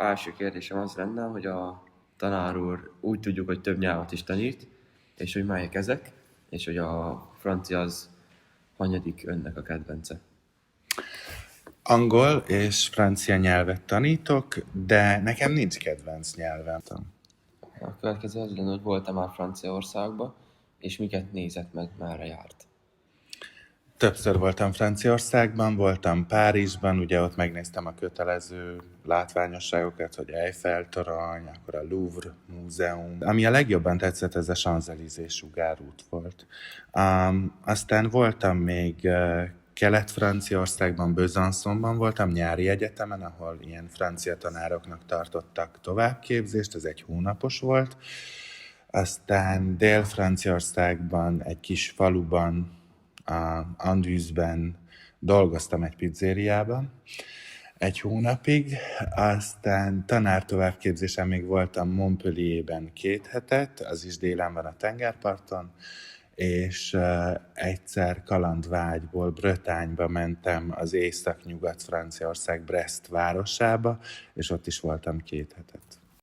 első kérdésem az lenne, hogy a tanár úr úgy tudjuk, hogy több nyelvet is tanít, és hogy melyek ezek, és hogy a francia az hanyadik önnek a kedvence. Angol és francia nyelvet tanítok, de nekem nincs kedvenc nyelvem. A következő az lenne, hogy voltam már Franciaországba, és miket nézett meg, merre járt. Többször voltam Franciaországban, voltam Párizsban, ugye ott megnéztem a kötelező látványosságokat, hogy Eiffel-torony, akkor a Louvre múzeum. Ami a legjobban tetszett, ez a Champs-Élysées sugárút volt. Aztán voltam még Kelet-Franciaországban, Besançonban voltam nyári egyetemen, ahol ilyen francia tanároknak tartottak továbbképzést, ez egy hónapos volt. Aztán Dél-Franciaországban, egy kis faluban, Andűzben dolgoztam egy pizzériában egy hónapig, aztán tanártovábbképzésen még voltam Montpellierben 2 hetet, az is délen van a tengerparton, és egyszer kalandvágyból Bretagne-ba mentem az észak-nyugat Franciaország Brest városába, és ott is voltam 2 hetet.